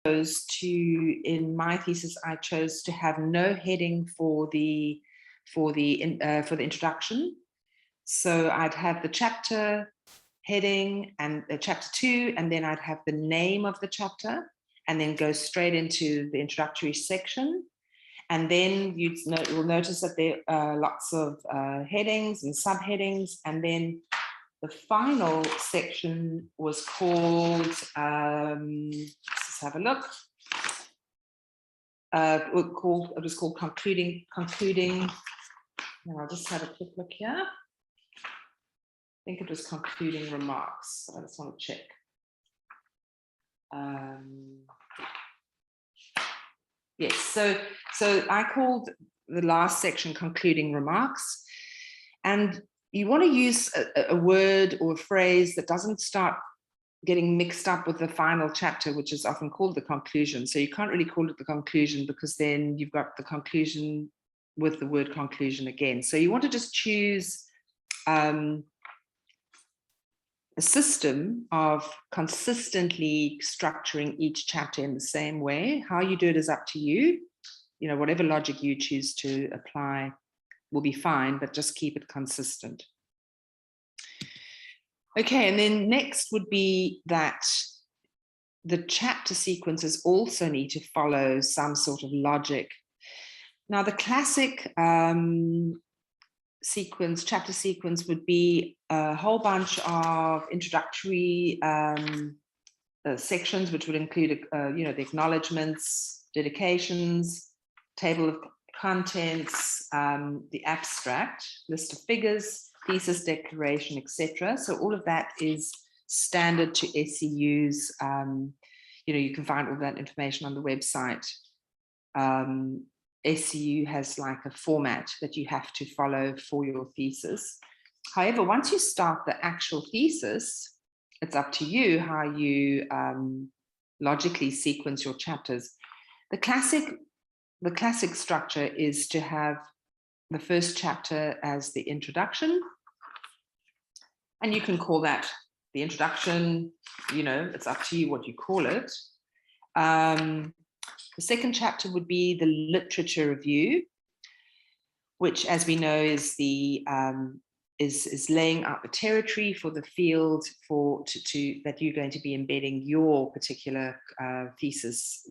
in my thesis, I chose to have no heading for the introduction. So I'd have the chapter heading and chapter 2, and then I'd have the name of the chapter, and then go straight into the introductory section. And then you'll notice that there are lots of headings and subheadings, and then the final section was called, let's have a look. It was called concluding. And I'll just have a quick look here. I think it was concluding remarks. I just want to check. Yes, so I called the last section concluding remarks, and you want to use a word or a phrase that doesn't start getting mixed up with the final chapter, which is often called the conclusion. So you can't really call it the conclusion, because then you've got the conclusion with the word conclusion again. So you want to just choose a system of consistently structuring each chapter in the same way. How you do it is up to you. You know, whatever logic you choose to apply will be fine, but just keep it consistent. Okay, and then next would be that the chapter sequences also need to follow some sort of logic. Now, the classic chapter sequence would be a whole bunch of introductory sections, which would include, the acknowledgements, dedications, table of contents, the abstract, list of figures, thesis, declaration, etc. So all of that is standard to SEUs. You can find all that information on the website. SEU has like a format that you have to follow for your thesis. However, once you start the actual thesis, it's up to you how you logically sequence your chapters. The classic structure is to have the first chapter as the introduction, and you can call that the introduction. It's up to you what you call it. The second chapter would be the literature review, which, as we know, is the is laying out the territory for the field that you're going to be embedding your particular thesis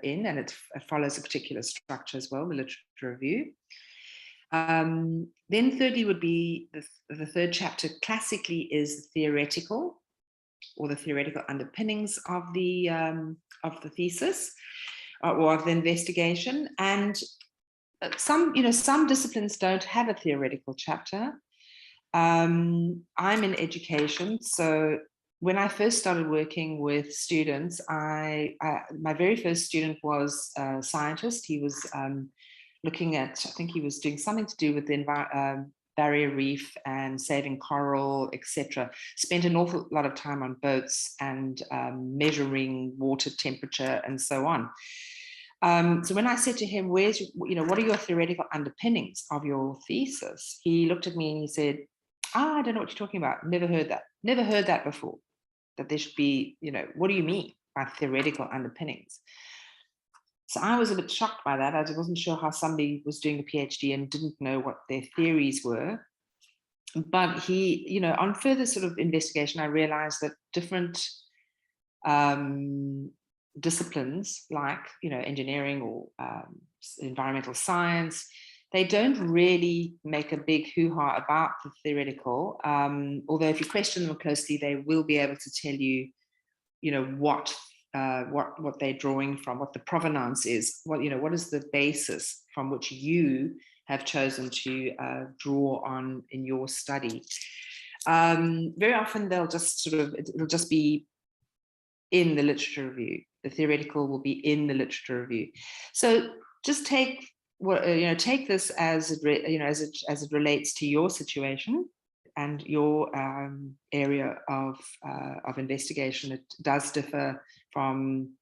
in, and it follows a particular structure as well, the literature review. Then thirdly would be the third chapter classically is theoretical, or the theoretical underpinnings of the thesis or of the investigation. And some disciplines don't have a theoretical chapter. I'm in education, so when I first started working with students, my very first student was a scientist. He was looking at, I think he was doing something to do with the barrier reef and saving coral, etc. Spent an awful lot of time on boats and measuring water temperature and so on. So when I said to him, what are your theoretical underpinnings of your thesis? He looked at me and he said, I don't know what you're talking about. Never heard that before, that there should be, what do you mean by theoretical underpinnings? So I was a bit shocked by that. I wasn't sure how somebody was doing a PhD and didn't know what their theories were. But he, on further sort of investigation, I realized that different disciplines like, engineering or environmental science, they don't really make a big hoo-ha about the theoretical. Although if you question them closely, they will be able to tell you, what they're drawing from, what the provenance is, what is the basis from which you have chosen to draw on in your study. Very often they'll just it'll just be in the literature review. The theoretical will be in the literature review. So just take this as it relates to your situation and your area of investigation. It does differ from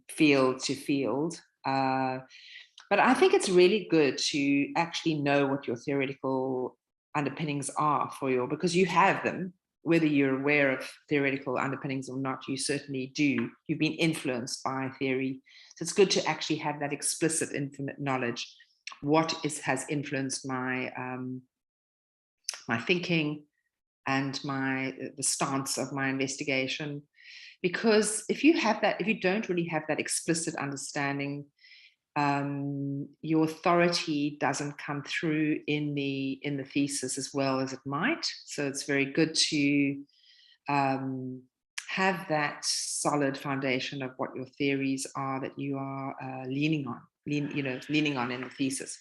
field to field, but I think it's really good to actually know what your theoretical underpinnings are because you have them whether you're aware of theoretical underpinnings or not, you certainly do. You've been influenced by theory. So it's good to actually have that explicit infinite knowledge. What has influenced my my thinking and the stance of my investigation? Because if you don't really have that explicit understanding, your authority doesn't come through in the thesis as well as it might. So it's very good to have that solid foundation of what your theories are that you are leaning on in the thesis.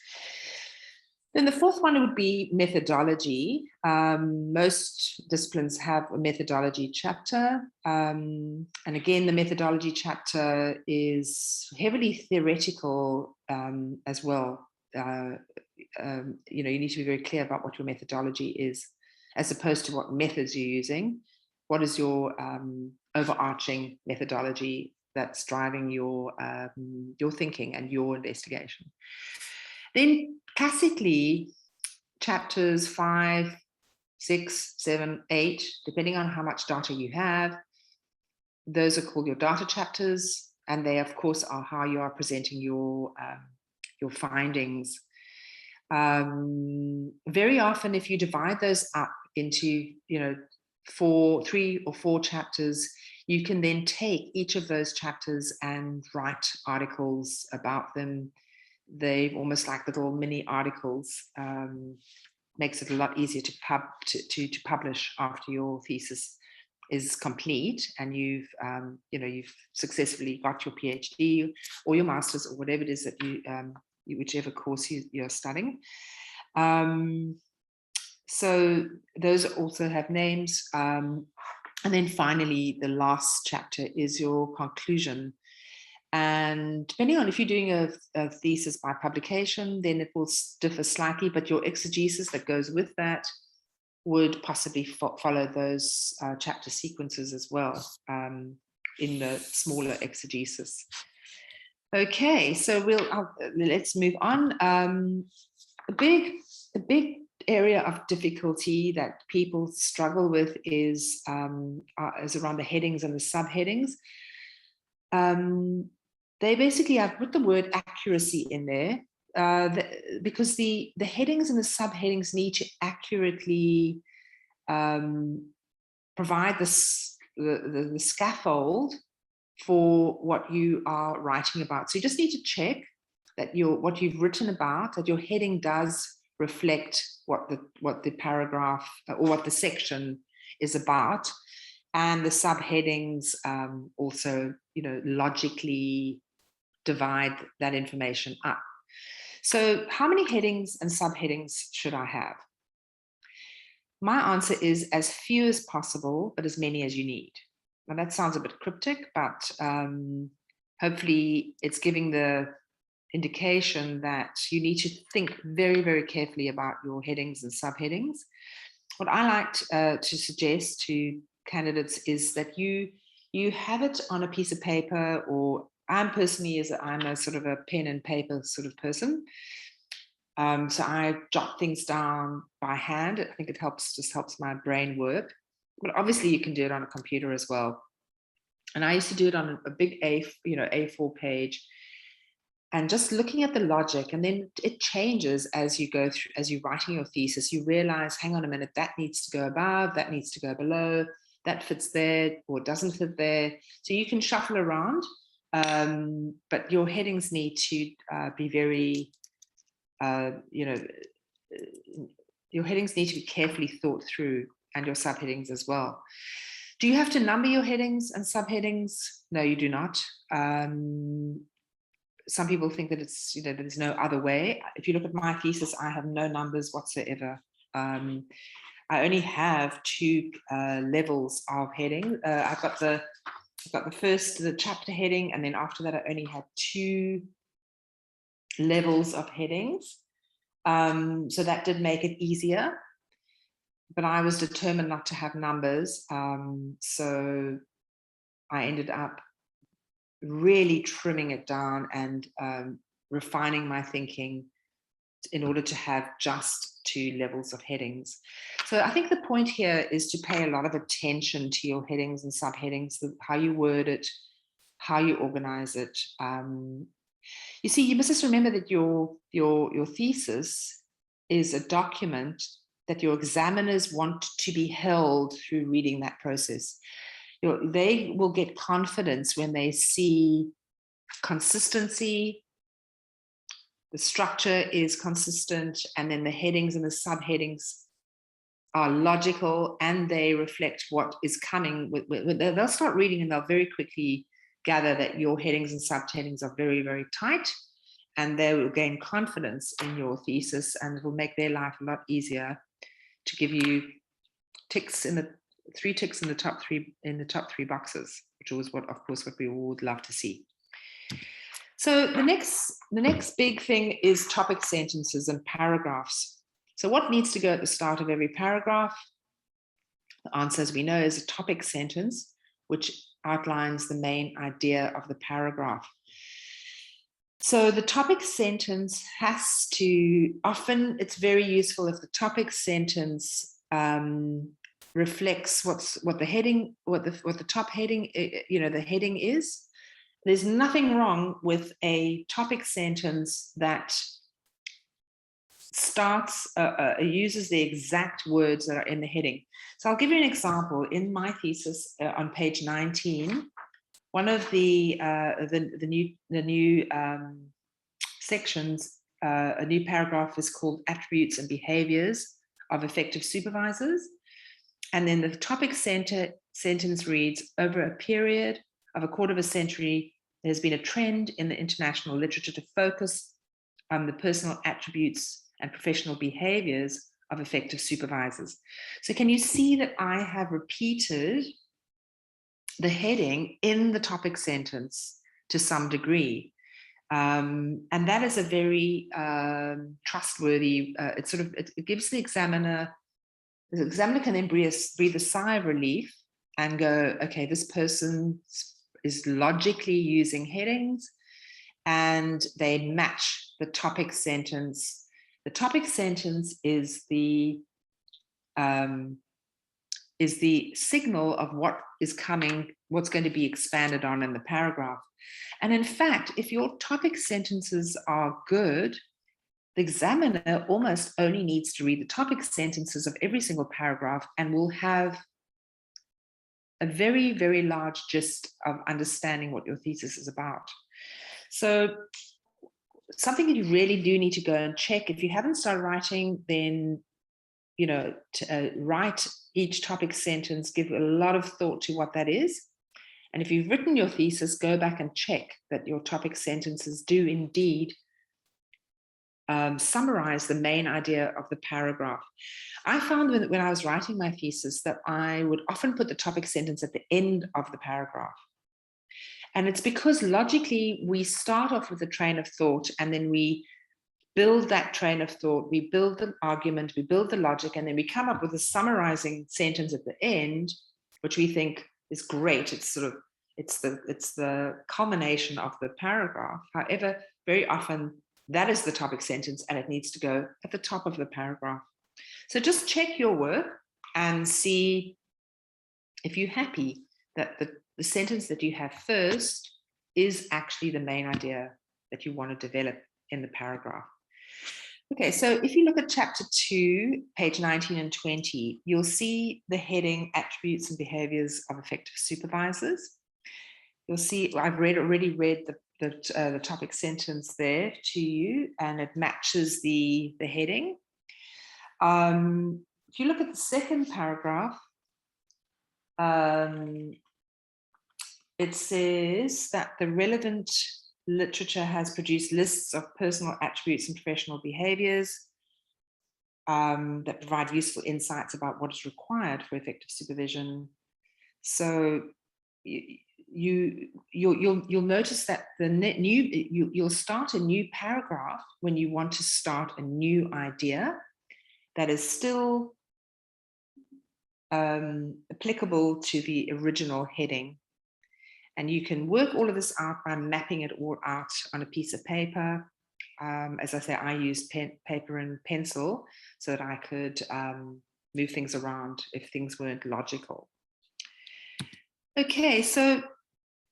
Then the fourth one would be methodology. Most disciplines have a methodology chapter. And again, the methodology chapter is heavily theoretical as well. You need to be very clear about what your methodology is, as opposed to what methods you're using. What is your overarching methodology that's driving your thinking and your investigation? Then classically, chapters 5, 6, 7, 8, depending on how much data you have, those are called your data chapters, and they of course are how you are presenting your findings. Very often, if you divide those up into 3 or 4 chapters, you can then take each of those chapters and write articles about them. They're almost like little mini articles. Makes it a lot easier to publish after your thesis is complete and you've successfully got your PhD or your master's or whatever it is that whichever course you're studying. So those also have names. And then finally, the last chapter is your conclusion. And depending on if you're doing a thesis by publication, then it will differ slightly, but your exegesis that goes with that would possibly follow those chapter sequences as well in the smaller exegesis. Okay, so let's move on. A big area of difficulty that people struggle with is around the headings and the subheadings. They basically have put the word accuracy in there because the headings and the subheadings need to accurately provide the scaffold for what you are writing about. So you just need to check that what you've written about, that your heading does reflect what the paragraph or what the section is about, and the subheadings also logically divide that information up. So how many headings and subheadings should I have? My answer is as few as possible, but as many as you need. Now that sounds a bit cryptic, but hopefully it's giving the indication that you need to think very, very carefully about your headings and subheadings. What I like to suggest to candidates is that you have it on a piece of paper, or I'm a sort of a pen and paper sort of person. So I jot things down by hand. I think it just helps my brain work. But obviously you can do it on a computer as well. And I used to do it on a big A4 page, and just looking at the logic, and then it changes as you go through, as you're writing your thesis. You realize, hang on a minute, that needs to go above, that needs to go below, that fits there or doesn't fit there. So you can shuffle around, but your headings need to be very, your headings need to be carefully thought through, and your subheadings as well. Do you have to number your headings and subheadings? No, you do not. Some people think that it's, there's no other way. If you look at my thesis, I have no numbers whatsoever. I only have 2 levels of heading. I've got the chapter heading, and then after that, I only had 2 levels of headings. So that did make it easier, but I was determined not to have numbers. So I ended up really trimming it down and refining my thinking in order to have just 2 levels of headings. So I think the point here is to pay a lot of attention to your headings and subheadings, how you word it, how you organize it. You see, you must just remember that your thesis is a document that your examiners want to be held through reading that process. They will get confidence when they see consistency, the structure is consistent, and then the headings and the subheadings are logical and they reflect what is coming. They'll start reading and they'll very quickly gather that your headings and subheadings are very, very tight, and they will gain confidence in your thesis, and it will make their life a lot easier to give you ticks in the 3 ticks in the top 3 boxes, which is what we all would love to see. So the next big thing is topic sentences and paragraphs. So what needs to go at the start of every paragraph? The answer, as we know, is a topic sentence, which outlines the main idea of the paragraph. So the topic sentence has to, often it's very useful if the topic sentence reflects what the top heading, the heading is. There's nothing wrong with a topic sentence that uses the exact words that are in the heading. So I'll give you an example. In my thesis on page 19, one of the new sections, a new paragraph is called Attributes and Behaviors of Effective Supervisors. And then the topic sentence reads, over a period of a quarter of a century, there's been a trend in the international literature to focus on the personal attributes and professional behaviors of effective supervisors. So can you see that I have repeated the heading in the topic sentence to some degree? And that is a very trustworthy, it gives the examiner can then breathe a sigh of relief and go, okay, this person is logically using headings and they match the topic sentence. The topic sentence is the signal of what is coming, what's going to be expanded on in the paragraph. And in fact, if your topic sentences are good, the examiner almost only needs to read the topic sentences of every single paragraph and will have a very, very large gist of understanding what your thesis is about. So something that you really do need to go and check, if you haven't started writing, then, write each topic sentence, give a lot of thought to what that is. And if you've written your thesis, go back and check that your topic sentences do indeed summarize the main idea of the paragraph. I found when I was writing my thesis that I would often put the topic sentence at the end of the paragraph. And it's because logically we start off with a train of thought and then we build that train of thought, we build the argument, we build the logic, and then we come up with a summarizing sentence at the end, which we think is great. It's the culmination of the paragraph. However, very often that is the topic sentence and it needs to go at the top of the paragraph. So just check your work and see if you're happy that the sentence that you have first is actually the main idea that you want to develop in the paragraph. Okay, so if you look at chapter 2, page 19 and 20, you'll see the heading Attributes and Behaviors of Effective Supervisors. You'll see I've already read the topic sentence there to you, and it matches the heading. If you look at the second paragraph, it says that the relevant literature has produced lists of personal attributes and professional behaviors that provide useful insights about what is required for effective supervision. So you'll notice that you'll start a new paragraph when you want to start a new idea that is still applicable to the original heading. And you can work all of this out by mapping it all out on a piece of paper. As I say, I used paper and pencil so that I could move things around if things weren't logical. Okay, so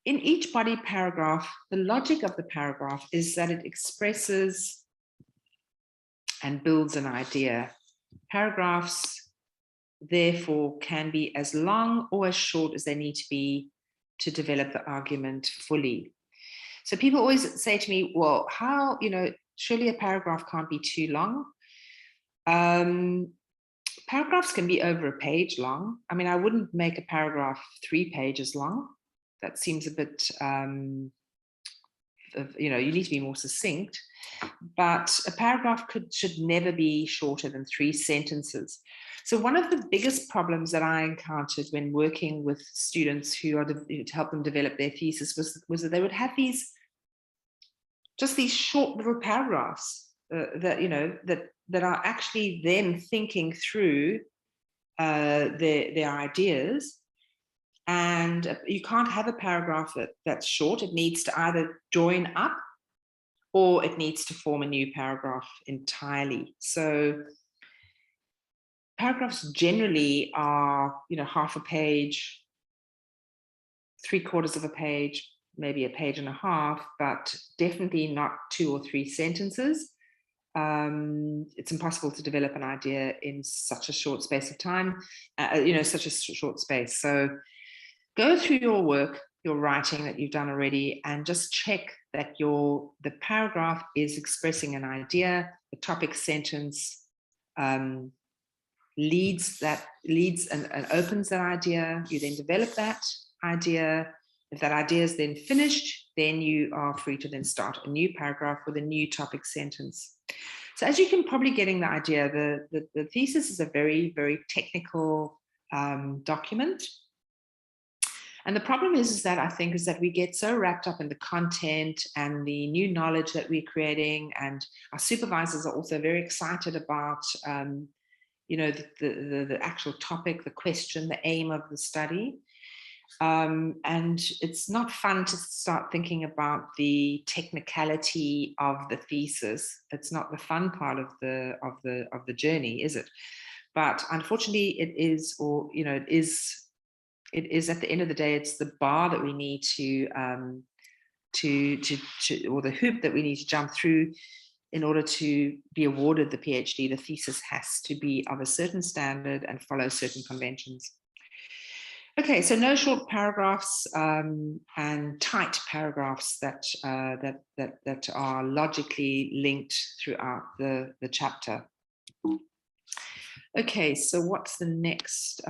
in each body paragraph, the logic of the paragraph is that it expresses and builds an idea. Paragraphs, therefore, can be as long or as short as they need to be to develop the argument fully. So people always say to me, well, how, surely a paragraph can't be too long. Paragraphs can be over a page long. I mean, I wouldn't make a paragraph 3 pages long. That seems a bit, you need to be more succinct. But a paragraph should never be shorter than 3 sentences. So one of the biggest problems that I encountered when working with students who are to help them develop their thesis was that they would have these short little paragraphs that are actually them thinking through their ideas. And you can't have a paragraph that's short. It needs to either join up or it needs to form a new paragraph entirely. So paragraphs generally are, half a page, 3/4 of a page, maybe a page and a half, but definitely not 2 or 3 sentences. It's impossible to develop an idea in such a short space of time, such a short space. So go through your work, your writing that you've done already, and just check that the paragraph is expressing an idea. The topic sentence leads and opens that idea. You then develop that idea. If that idea is then finished, then you are free to then start a new paragraph with a new topic sentence. So as you can probably getting the idea, the thesis is a very, very technical document. And the problem is that we get so wrapped up in the content and the new knowledge that we're creating, and our supervisors are also very excited about the actual topic, the question, the aim of the study. And it's not fun to start thinking about the technicality of the thesis. It's not the fun part of the journey, is it? But unfortunately, it is at the end of the day, it's the bar that we need to or the hoop that we need to jump through in order to be awarded the PhD. The thesis has to be of a certain standard and follow certain conventions. Okay, so no short paragraphs and tight paragraphs that are logically linked throughout the chapter. Okay, so what's the next?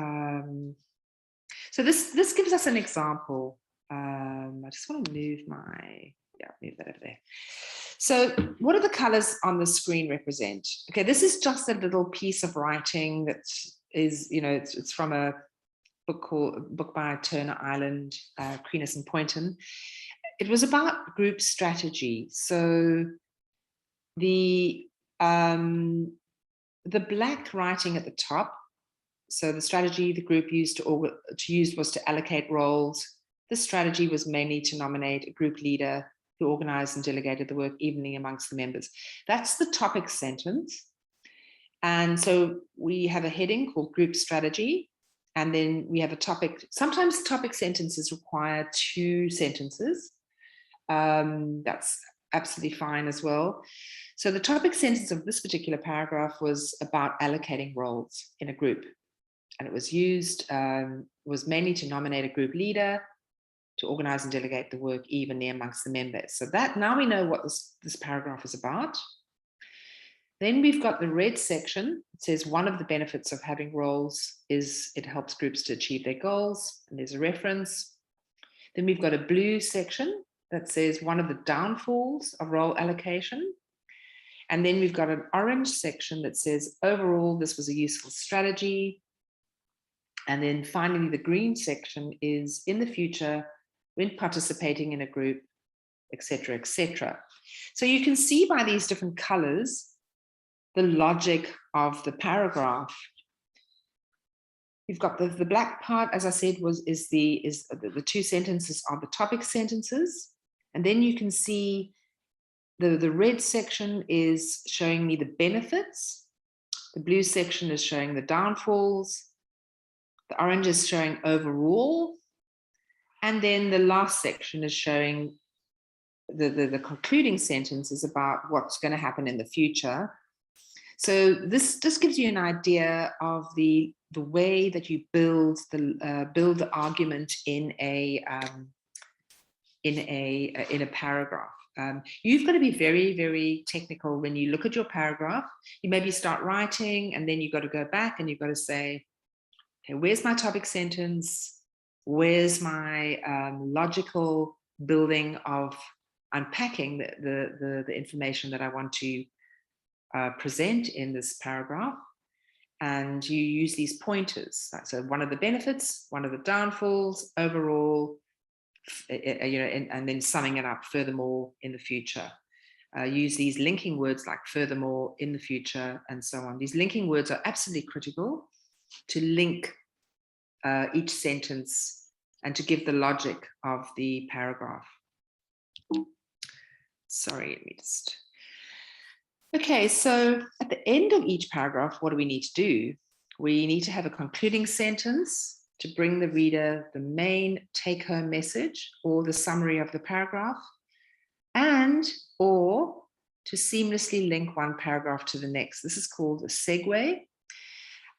So this gives us an example. I just want to move that over there. So what do the colors on the screen represent? Okay, this is just a little piece of writing that is, it's from a book by Turner Island, Kreenis and Poynton. It was about group strategy. So the black writing at the top, so the strategy the group used was to allocate roles. The strategy was mainly to nominate a group leader who organized and delegated the work evenly amongst the members. That's the topic sentence. And so we have a heading called group strategy. And then we have a topic. Sometimes topic sentences require 2 sentences. That's absolutely fine as well. So the topic sentence of this particular paragraph was about allocating roles in a group. And it was was mainly to nominate a group leader to organize and delegate the work evenly amongst the members. So that now we know what this paragraph is about. Then we've got the red section. It says one of the benefits of having roles is it helps groups to achieve their goals, and there's a reference. Then we've got a blue section that says one of the downfalls of role allocation. And then we've got an orange section that says overall this was a useful strategy. And then finally the green section is in the future when participating in a group, etc., etc. So you can see by these different colors the logic of the paragraph. You've got the black part, as I said, is the 2 sentences are the topic sentences. And then you can see the red section is showing me the benefits. The blue section is showing the downfalls. The orange is showing overall. And then the last section is showing the concluding sentence is about what's going to happen in the future. So this just gives you an idea of the way that you build the argument in a paragraph. You've got to be very, very technical when you look at your paragraph. You maybe start writing and then you've got to go back and you've got to say, okay, where's my topic sentence? Where's my logical building of unpacking the information that I want to present in this paragraph? And you use these pointers. So one of the benefits, one of the downfalls, overall, and then summing it up, furthermore, in the future. Use these linking words like furthermore, in the future, and so on. These linking words are absolutely critical to link each sentence and to give the logic of the paragraph. Sorry, let me just... Okay, so at the end of each paragraph, what do we need to do? We need to have a concluding sentence to bring the reader the main take-home message or the summary of the paragraph, or to seamlessly link one paragraph to the next. This is called a segway.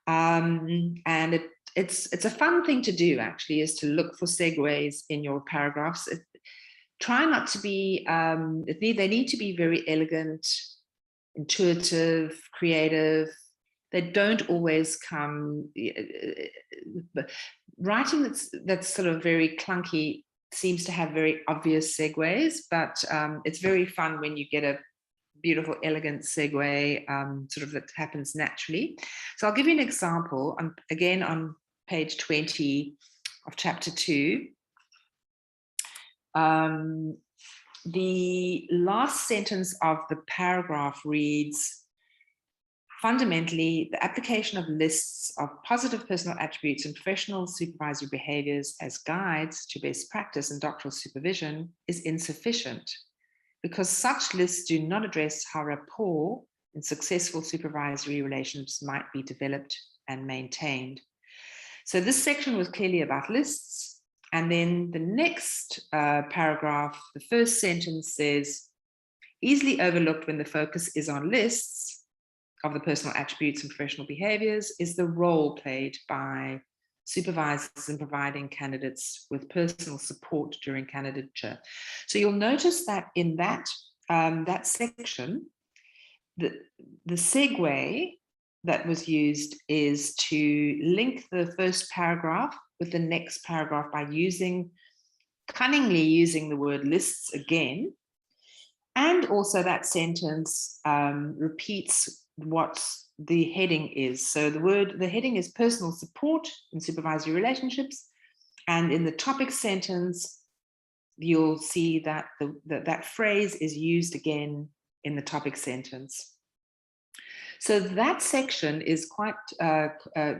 And it's a fun thing to do, actually, is to look for segues in your paragraphs. Try not to be, they need to be very elegant, intuitive, creative. They don't always come, but writing that's sort of very clunky seems to have very obvious segues, but it's very fun when you get a beautiful, elegant segue sort of that happens naturally. So I'll give you an example, again on page 20 of chapter 2. The last sentence of the paragraph reads, fundamentally, the application of lists of positive personal attributes and professional supervisory behaviors as guides to best practice and doctoral supervision is insufficient because such lists do not address how rapport and successful supervisory relationships might be developed and maintained. So this section was clearly about lists. And then the next paragraph, the first sentence says, easily overlooked when the focus is on lists of the personal attributes and professional behaviors is the role played by supervisors in providing candidates with personal support during candidature. So you'll notice that in that, that section, the segue that was used is to link the first paragraph with the next paragraph by cunningly using the word lists again. And also that sentence repeats what the heading is. So the heading is personal support in supervisory relationships. And in the topic sentence, you'll see that that phrase is used again in the topic sentence. So that section is quite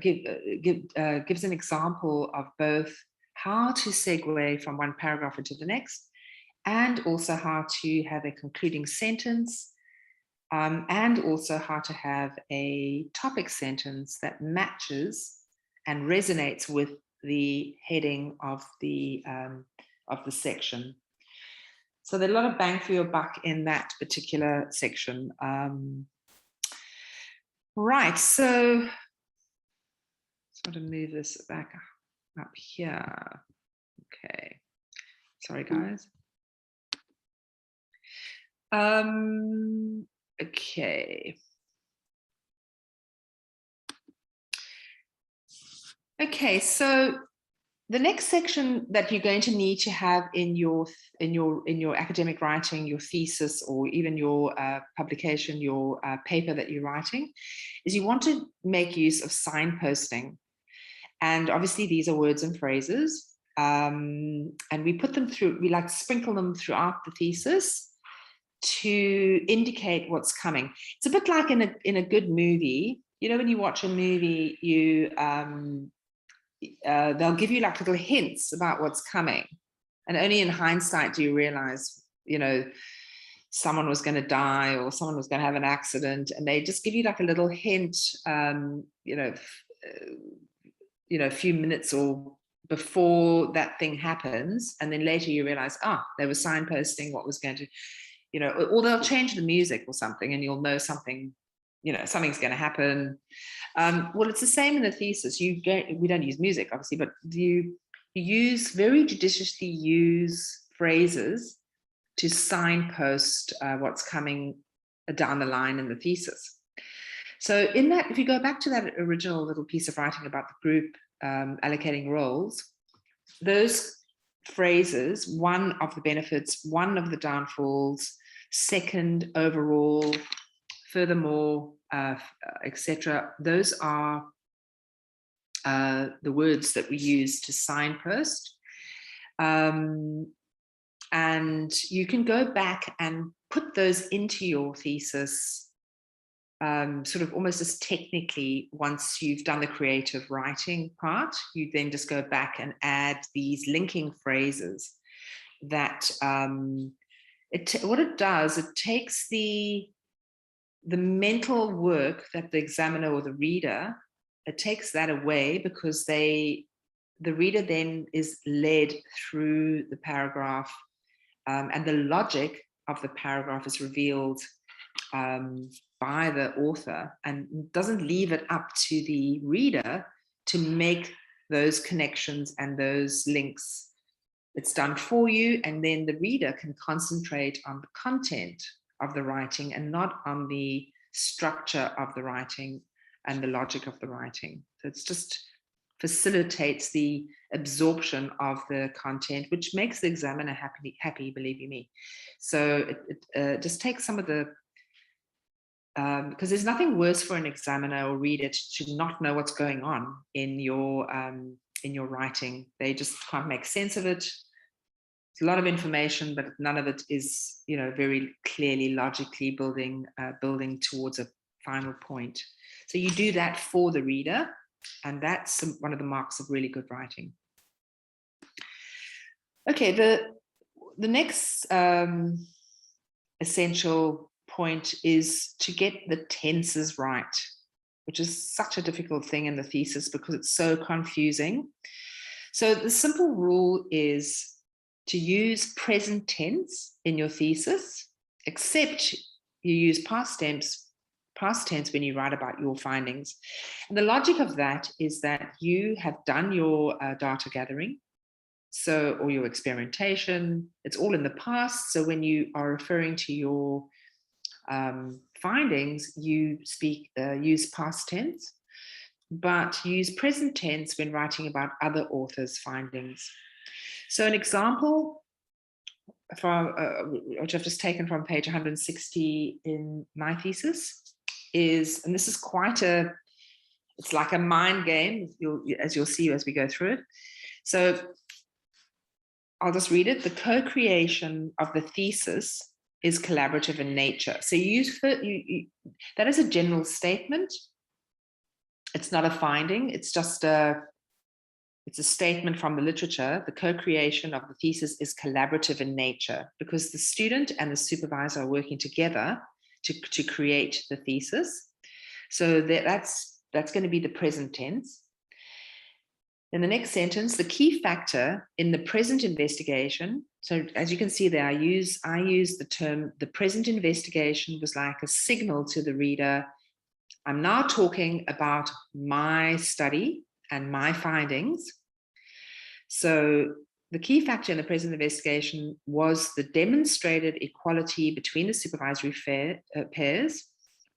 gives an example of both how to segue from one paragraph into the next, and also how to have a concluding sentence, and also how to have a topic sentence that matches and resonates with the heading of the section. So there's a lot of bang for your buck in that particular section. Right, so I'm going to move this back up here. Okay, sorry guys. Okay. Okay, so the next section that you're going to need to have in your academic writing, your thesis, or even your publication, your paper that you're writing, is you want to make use of signposting. And obviously these are words and phrases, and we put them through, we like to sprinkle them throughout the thesis to indicate what's coming. It's a bit like in a good movie. You know, when you watch a movie, you they'll give you like little hints about what's coming, and only in hindsight do you realize, you know, someone was going to die or someone was going to have an accident, and they just give you like a little hint, a few minutes or before that thing happens, and then later you realize, they were signposting what was going to, or they'll change the music or something, and you'll know something, something's going to happen. Well, it's the same in the thesis. We don't use music, obviously, but you use very judiciously use phrases to signpost what's coming down the line in the thesis. So in that, if you go back to that original little piece of writing about the group allocating roles, those phrases, one of the benefits, one of the downfalls, second, overall, furthermore, etc., those are the words that we use to signpost. And you can go back and put those into your thesis sort of almost as technically. Once you've done the creative writing part, you then just go back and add these linking phrases that what it does, it takes the mental work that the examiner or the reader, it takes that away, because the reader then is led through the paragraph, and the logic of the paragraph is revealed by the author, and doesn't leave it up to the reader to make those connections and those links. It's done for you, and then the reader can concentrate on the content of the writing and not on the structure of the writing and the logic of the writing. So it's just facilitates the absorption of the content, which makes the examiner happy, believe you me. So it just takes some of the, because there's nothing worse for an examiner or reader to not know what's going on in your writing. They just can't make sense of it. It's a lot of information, but none of it is, very clearly, logically building towards a final point. So you do that for the reader, and that's one of the marks of really good writing. Okay, the next essential point is to get the tenses right, which is such a difficult thing in the thesis because it's so confusing. So the simple rule is to use present tense in your thesis, except you use past tense when you write about your findings. And the logic of that is that you have done your data gathering, or your experimentation, it's all in the past. So when you are referring to your findings, you use past tense, but use present tense when writing about other authors' findings. So an example from which I've just taken from page 160 in my thesis is, and this is it's like a mind game, as you'll see as we go through it. So I'll just read it. The co-creation of the thesis is collaborative in nature. So that is a general statement. It's not a finding. It's just it's a statement from the literature. The co-creation of the thesis is collaborative in nature because the student and the supervisor are working together to create the thesis. So that's going to be the present tense. In the next sentence, the key factor in the present investigation. So as you can see there, I use the term, the present investigation was like a signal to the reader. I'm now talking about my study and my findings. So the key factor in the present investigation was the demonstrated equality between the supervisory pairs,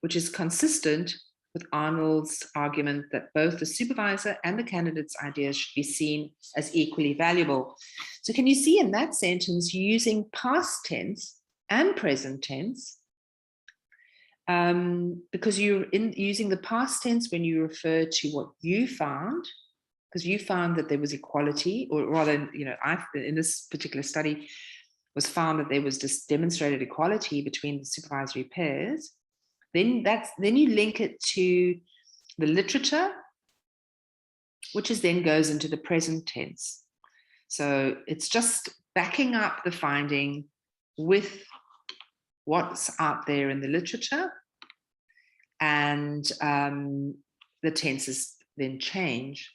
which is consistent with Arnold's argument that both the supervisor and the candidate's ideas should be seen as equally valuable. So can you see in that sentence using past tense and present tense, because you're using the past tense when you refer to what you found, because you found that there was equality, or rather, in this particular study was found that there was just demonstrated equality between the supervisory pairs. Then you link it to the literature, which then goes into the present tense. So it's just backing up the finding with what's out there in the literature, and the tenses then change.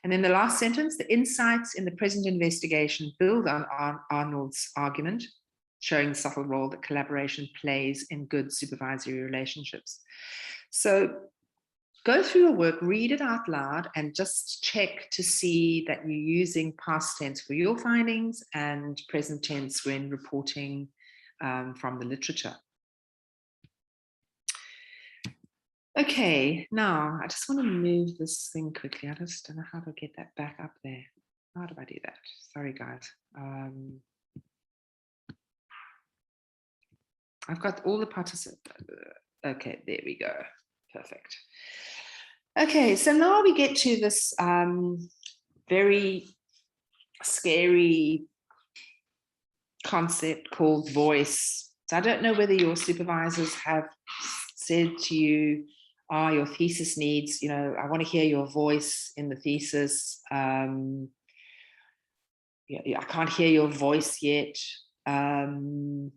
And then the last sentence, the insights in the present investigation build on Arnold's argument, showing the subtle role that collaboration plays in good supervisory relationships. So go through your work, read it out loud, and just check to see that you're using past tense for your findings and present tense when reporting from the literature. Okay, now I just want to move this thing quickly. I just don't know how to get that back up there. How do I do that? Sorry, guys. I've got all the participants. Okay, there we go. Perfect. Okay, so now we get to this very scary concept called voice. So I don't know whether your supervisors have said to you, your thesis needs, I want to hear your voice in the thesis. I can't hear your voice yet. They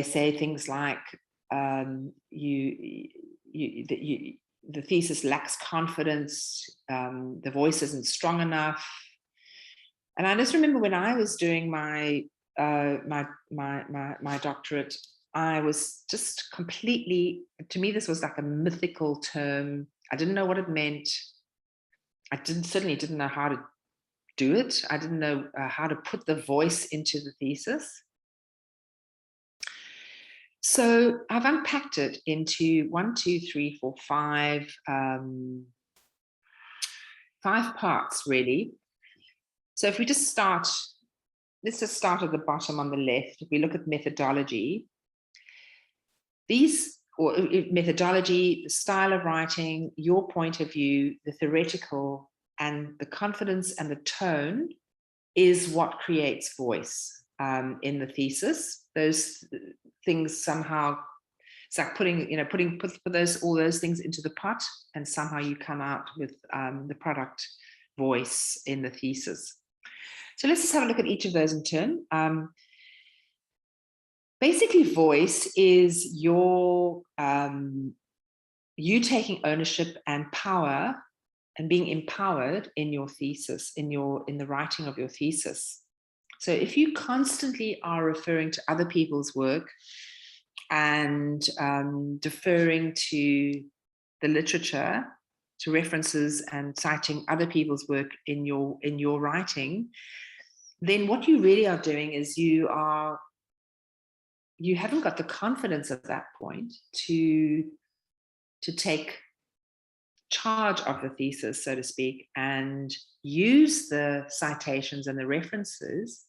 say things like the thesis lacks confidence, the voice isn't strong enough. And I just remember when I was doing my doctorate, I was just completely, to me, this was like a mythical term. I didn't know what it meant. I certainly didn't know how to do it. I didn't know how to put the voice into the thesis. So I've unpacked it into 5 parts, really. So if we just start, let's just start at the bottom on the left. If we look at methodology, methodology, the style of writing, your point of view, the theoretical, and the confidence and the tone is what creates voice in the thesis. Those things somehow, it's like put all those things into the pot, and somehow you come out with the product voice in the thesis. So let's just have a look at each of those in turn. Basically, voice is you taking ownership and power and being empowered in your thesis, in the writing of your thesis. So if you constantly are referring to other people's work and deferring to the literature, to references, and citing other people's work in your writing, then what you really are doing is you haven't got the confidence at that point to take charge of the thesis, so to speak, and use the citations and the references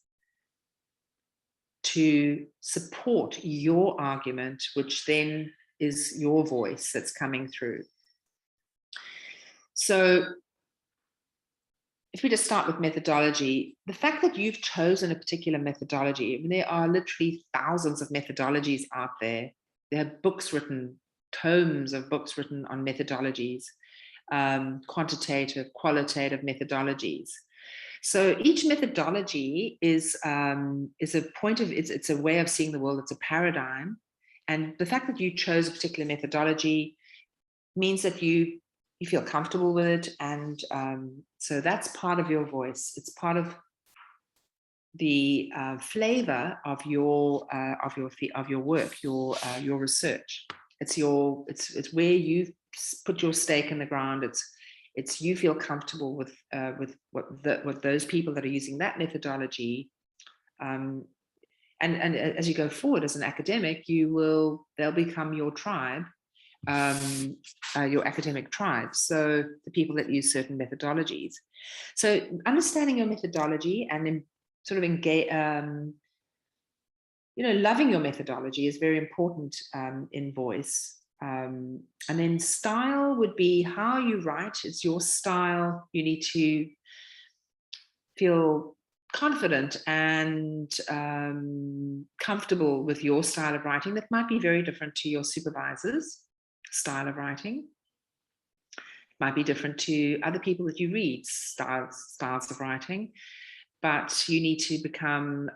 to support your argument, which then is your voice that's coming through. So if we just start with methodology, the fact that you've chosen a particular methodology, I mean, there are literally thousands of methodologies out there. There are books written, tomes of books written on methodologies, quantitative, qualitative methodologies. So each methodology is a point of, it's a way of seeing the world, it's a paradigm. And the fact that you chose a particular methodology means that you feel comfortable with it, and so that's part of your voice. It's part of the flavor of your work, your research. It's where you put your stake in the ground. It's you feel comfortable with what those people that are using that methodology. And as you go forward as an academic, they'll become your tribe. Your academic tribe, so the people that use certain methodologies. So understanding your methodology and then sort of engage, loving your methodology is very important in voice. And then style would be how you write. It's your style. You need to feel confident and comfortable with your style of writing. That might be very different to your supervisor's style of writing. It might be different to other people that you read, styles of writing, but you need to become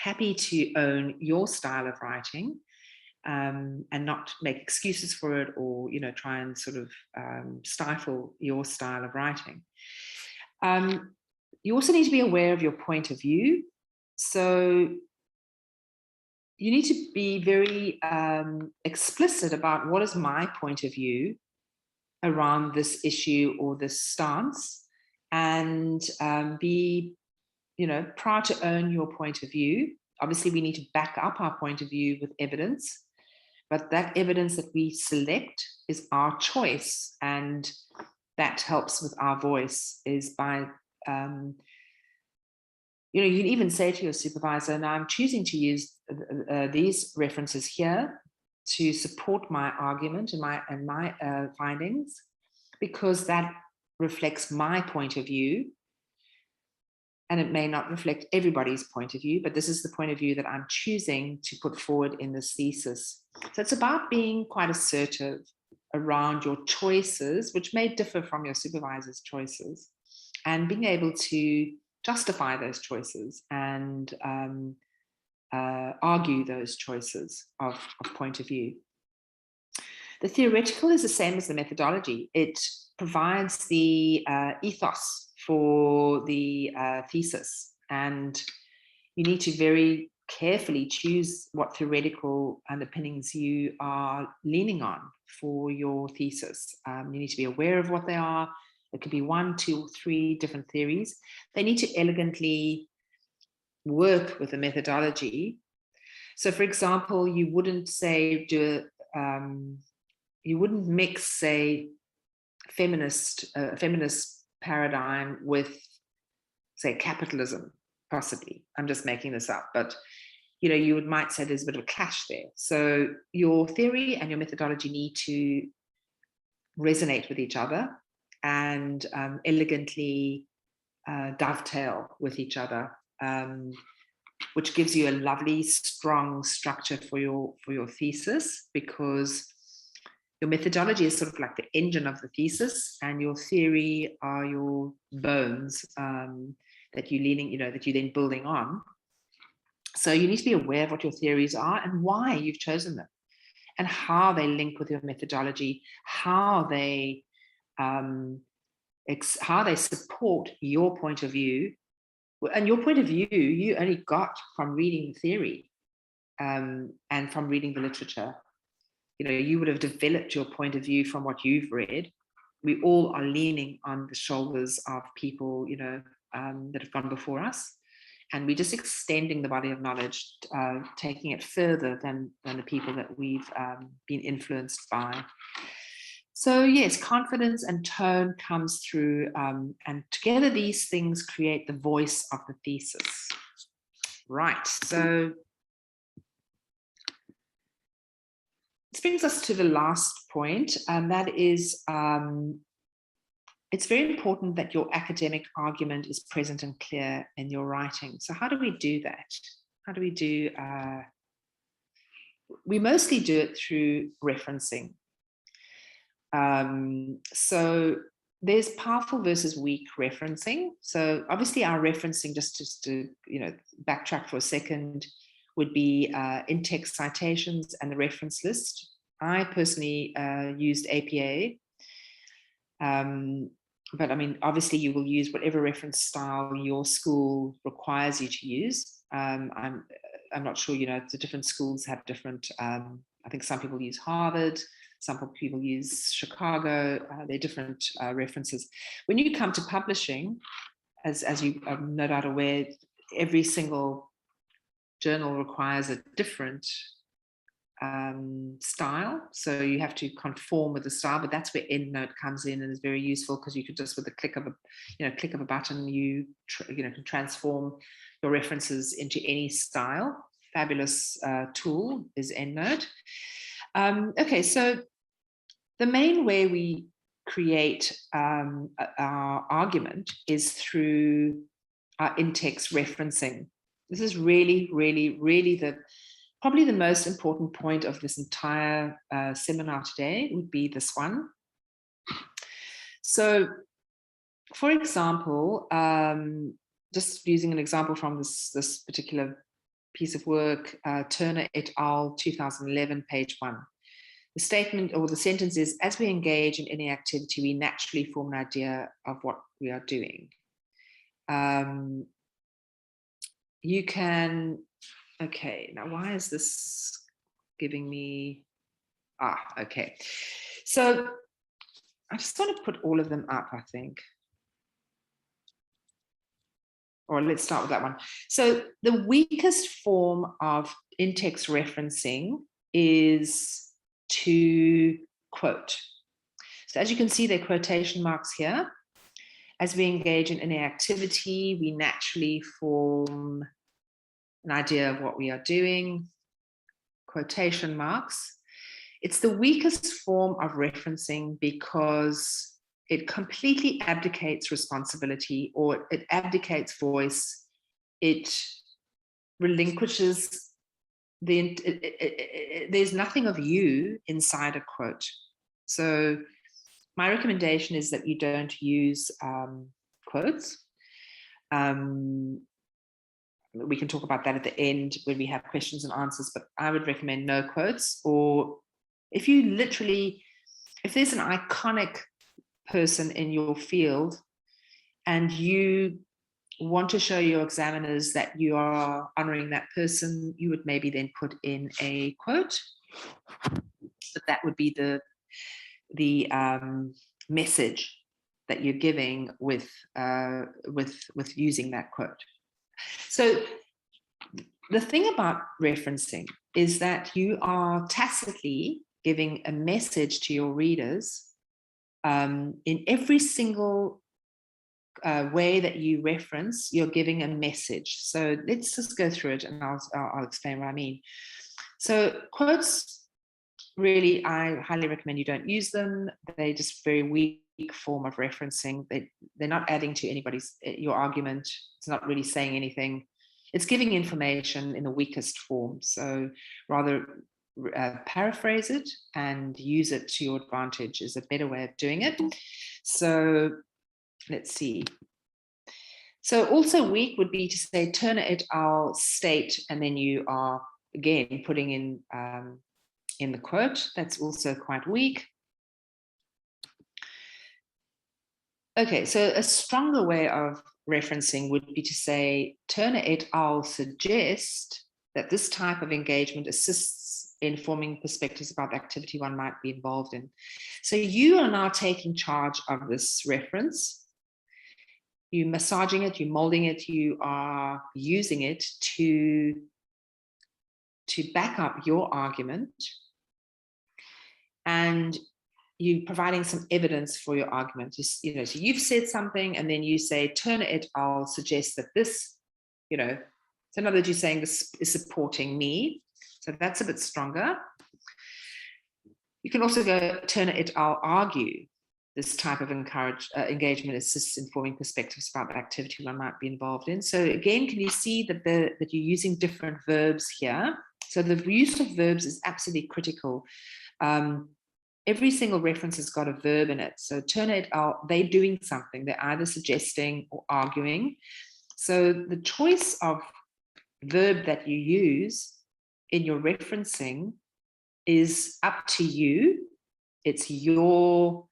happy to own your style of writing, and not make excuses for it, or try and sort of stifle your style of writing. You also need to be aware of your point of view. So you need to be very explicit about what is my point of view around this issue or this stance, and be proud to own your point of view. Obviously, we need to back up our point of view with evidence, but that evidence that we select is our choice, and that helps with our voice is by, you can even say to your supervisor, now I'm choosing to use these references here to support my argument and my findings, because that reflects my point of view. And it may not reflect everybody's point of view, but this is the point of view that I'm choosing to put forward in this thesis. So it's about being quite assertive around your choices, which may differ from your supervisor's choices, and being able to justify those choices and argue those choices of point of view. The theoretical is the same as the methodology. It provides the ethos for the thesis, and you need to very carefully choose what theoretical underpinnings you are leaning on for your thesis. You need to be aware of what they are. It could be 1, 2, or 3 different theories. They need to elegantly work with the methodology. So, for example, you wouldn't say you wouldn't mix, say, feminist paradigm with, say, capitalism, possibly. I'm just making this up, but you might say there's a bit of a clash there. So your theory and your methodology need to resonate with each other and elegantly dovetail with each other, which gives you a lovely, strong structure for your thesis, because your methodology is sort of like the engine of the thesis, and your theory are your bones that you're leaning, that you're then building on. So you need to be aware of what your theories are and why you've chosen them, and how they link with your methodology, how they support your point of view. And your point of view you only got from reading the theory and from reading the literature. You would have developed your point of view from what you've read. We all are leaning on the shoulders of people, that have gone before us. And we're just extending the body of knowledge, taking it further than the people that we've been influenced by. So yes, confidence and tone comes through, and together these things create the voice of the thesis. Right, so this brings us to the last point, and that is it's very important that your academic argument is present and clear in your writing. So how do we do that? How do we do? We mostly do it through referencing. So there's powerful versus weak referencing. So obviously our referencing, just to backtrack for a second, would be in-text citations and the reference list. I personally used APA, but I mean, obviously you will use whatever reference style your school requires you to use. I'm not sure, the different schools have different, I think some people use Harvard, some people use Chicago, they're different references. When you come to publishing, as you are no doubt aware, every single journal requires a different style, so you have to conform with the style. But that's where EndNote comes in and is very useful, because you could just, with the click of a button, you can transform your references into any style. Fabulous tool is EndNote. Okay, so the main way we create our argument is through our in-text referencing. This is really, really, really probably the most important point of this entire seminar today would be this one. So, for example, just using an example from this particular piece of work, Turner et al., 2011, page 1. The statement or the sentence is, as we engage in any activity, we naturally form an idea of what we are doing. You can, okay, now why is this giving me, okay. So I just want to put all of them up, I think. Or let's start with that one. So the weakest form of in-text referencing is to quote. So as you can see, there are quotation marks here. As we engage in any activity, we naturally form an idea of what we are doing. Quotation marks. It's the weakest form of referencing because it completely abdicates responsibility, or it abdicates voice. It relinquishes there's nothing of you inside a quote. So my recommendation is that you don't use quotes. We can talk about that at the end when we have questions and answers, but I would recommend no quotes. Or if you literally, if there's an iconic person in your field and you want to show your examiners that you are honoring that person, you would maybe then put in a quote. But that would be the message that you're giving with using that quote. So the thing about referencing is that you are tacitly giving a message to your readers in every single way that you reference. You're giving a message. So let's just go through it, and I'll explain what I mean. So quotes, really, I highly recommend you don't use them. They're just very weak form of referencing. They're not adding to your argument. It's not really saying anything. It's giving information in the weakest form. So rather paraphrase it and use it to your advantage is a better way of doing it. So let's see. So also weak would be to say Turner et al. State, and then you are again putting in the quote. That's also quite weak. Okay, so a stronger way of referencing would be to say Turner et al. Suggest that this type of engagement assists in forming perspectives about the activity one might be involved in. So you are now taking charge of this reference. You're massaging it, you're molding it, you are using it to back up your argument, and you're providing some evidence for your argument. So you've said something, and then you say Turner et al. Suggests that this, so in other words, you're saying this is supporting me. So that's a bit stronger. You can also go Turner et al. Argue this type of engagement assists in forming perspectives about the activity one might be involved in. So again, can you see that that you're using different verbs here? So the use of verbs is absolutely critical. Every single reference has got a verb in it. So Turner et al., they're doing something. They're either suggesting or arguing. So the choice of verb that you use in your referencing is up to you. It's your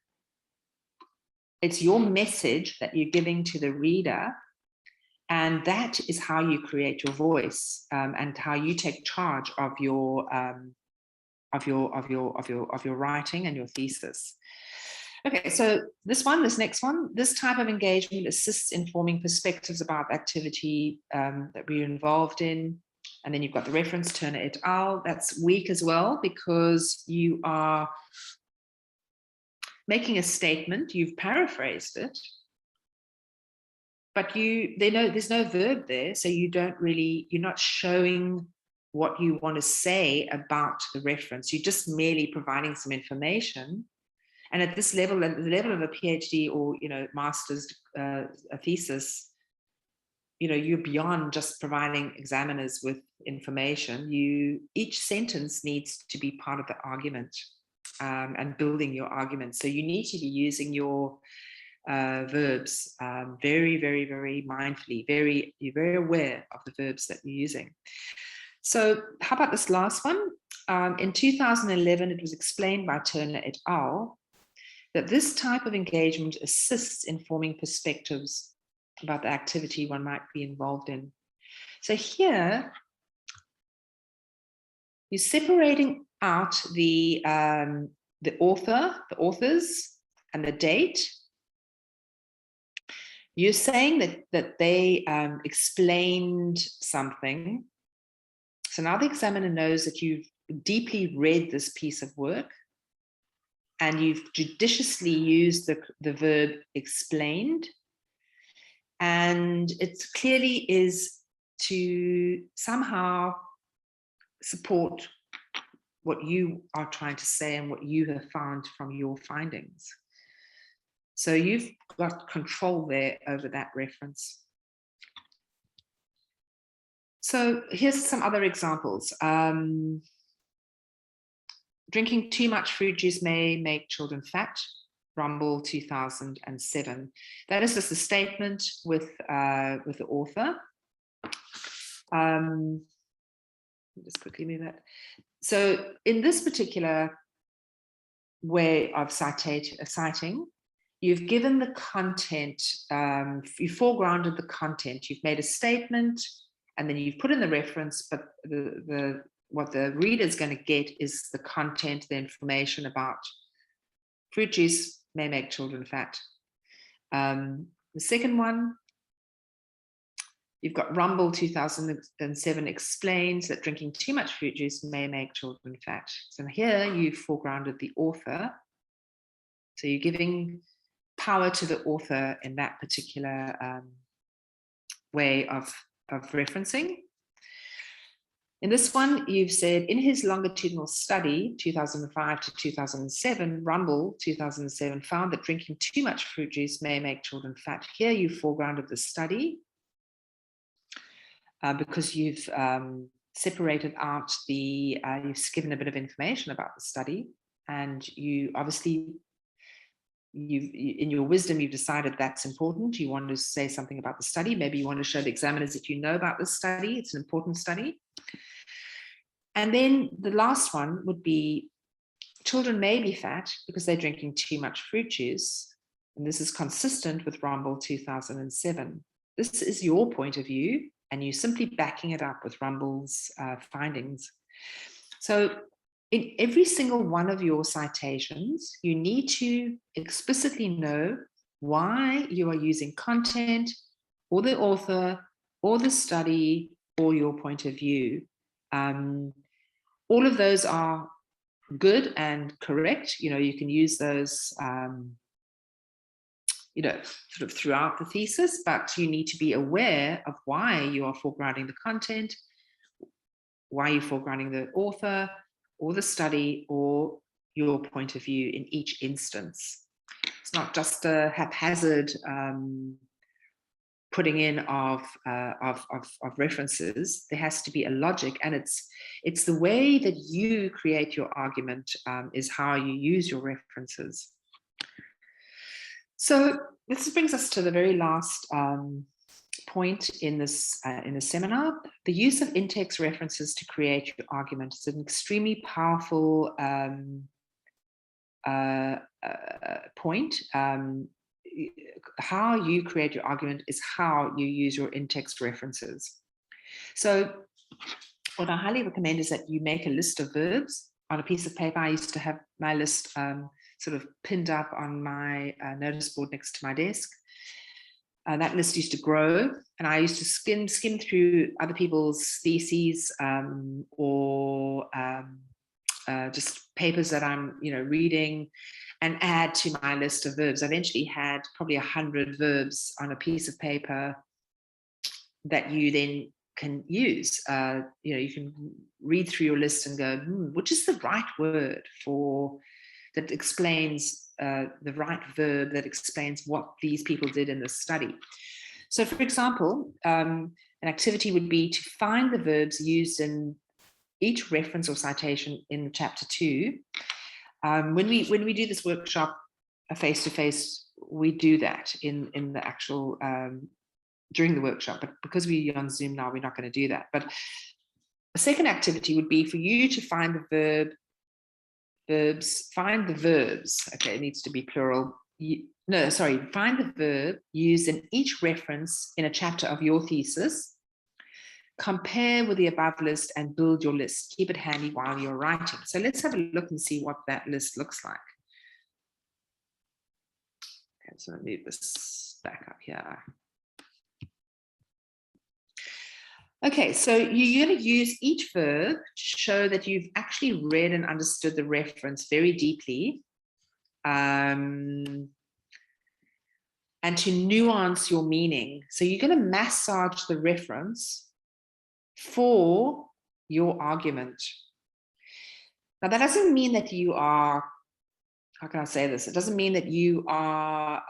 message that you're giving to the reader, and that is how you create your voice and how you take charge of your writing and your thesis. Okay, so this next one, this type of engagement assists in forming perspectives about activity that we're involved in. And then you've got the reference Turner et al. That's weak as well, because you are making a statement, you've paraphrased it, but there's no verb there, so you're not showing what you want to say about the reference. You're just merely providing some information. And at this level, at the level of a PhD or master's a thesis, you're beyond just providing examiners with information. Each sentence needs to be part of the argument and building your argument. So you need to be using your verbs very, very, very mindfully. You're very aware of the verbs that you're using. So how about this last one? In 2011, it was explained by Turner et al. That this type of engagement assists in forming perspectives about the activity one might be involved in. So here, you're separating out the author, the authors, and the date. You're saying that they explained something. So now the examiner knows that you've deeply read this piece of work, and you've judiciously used the verb explained. And it clearly is to somehow support what you are trying to say and what you have found from your findings. So you've got control there over that reference. So here's some other examples. Drinking too much fruit juice may make children fat. Rumble 2007. That is just a statement with the author. Just quickly move that. So in this particular way of citing, you've given the content, you foregrounded the content, you've made a statement, and then you've put in the reference, but what the reader is going to get is the content, the information about fruit juice may make children fat. The second one, you've got Rumble 2007 explains that drinking too much fruit juice may make children fat. So here you've foregrounded the author. So you're giving power to the author in that particular way of referencing. In this one, you've said, in his longitudinal study, 2005 to 2007, Rumble 2007 found that drinking too much fruit juice may make children fat. Here you foregrounded the study because you've separated out you've given a bit of information about the study, and you obviously, in your wisdom, you've decided that's important. You want to say something about the study. Maybe you want to show the examiners that you know about the study. It's an important study. And then the last one would be, children may be fat because they're drinking too much fruit juice. And this is consistent with Rumble 2007. This is your point of view, and you're simply backing it up with Rumble's findings. So in every single one of your citations, you need to explicitly know why you are using content, or the author, or the study, or your point of view. All of those are good and correct. You can use those, sort of throughout the thesis, but you need to be aware of why you are foregrounding the content, why you're foregrounding the author, or the study, or your point of view in each instance. It's not just a haphazard putting in of references. There has to be a logic, and it's the way that you create your argument is how you use your references. So this brings us to the very last point in this seminar. The use of Intext references to create your argument is an extremely powerful point. How you create your argument is how you use your Intext references. So what I highly recommend is that you make a list of verbs on a piece of paper. I used to have my list sort of pinned up on my notice board next to my desk. That list used to grow, and I used to skim through other people's theses or just papers that I'm reading, and add to my list of verbs. I eventually had probably 100 verbs on a piece of paper that you then can use. You can read through your list and go, which is the right word that explains the right verb that explains what these people did in this study. So, for example, an activity would be to find the verbs used in each reference or citation in chapter 2. When we do this workshop face-to-face, we do that in the actual during the workshop, but because we're on Zoom now, we're not going to do that. But A second activity would be for you to find the find the verbs. Okay, it needs to be plural. Find the verb used in each reference in a chapter of your thesis. Compare with the above list and build your list. Keep it handy while you're writing. So let's have a look and see what that list looks like. Okay, so I'll move this back up here. Okay, so you're going to use each verb to show that you've actually read and understood the reference very deeply, and to nuance your meaning. So you're going to massage the reference for your argument. Now, that doesn't mean that you are, how can I say this? It doesn't mean that you are,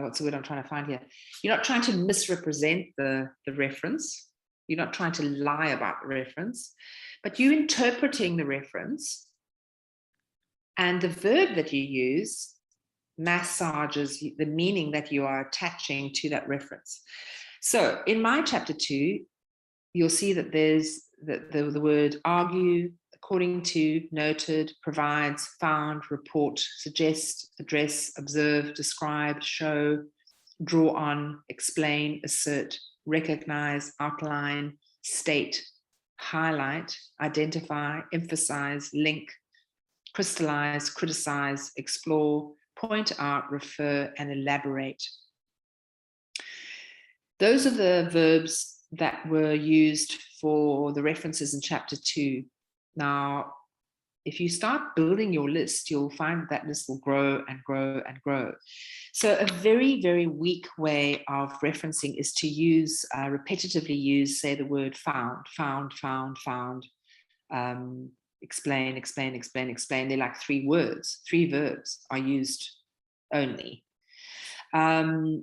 what's the word I'm trying to find here? You're not trying to misrepresent the reference. You're not trying to lie about the reference, but you're interpreting the reference, and the verb that you use massages the meaning that you are attaching to that reference. So in my chapter 2, you'll see that there's the word argue, according to, noted, provides, found, report, suggest, address, observe, describe, show, draw on, explain, assert, recognize, outline, state, highlight, identify, emphasize, link, crystallize, criticize, explore, point out, refer, and elaborate. Those are the verbs that were used for the references in chapter 2. Now, if you start building your list, you'll find that list will grow and grow and grow. So a very, very weak way of referencing is to use, repetitively use, say, the word found, explain, explain, explain, explain. They're like 3 words, 3 verbs are used only. The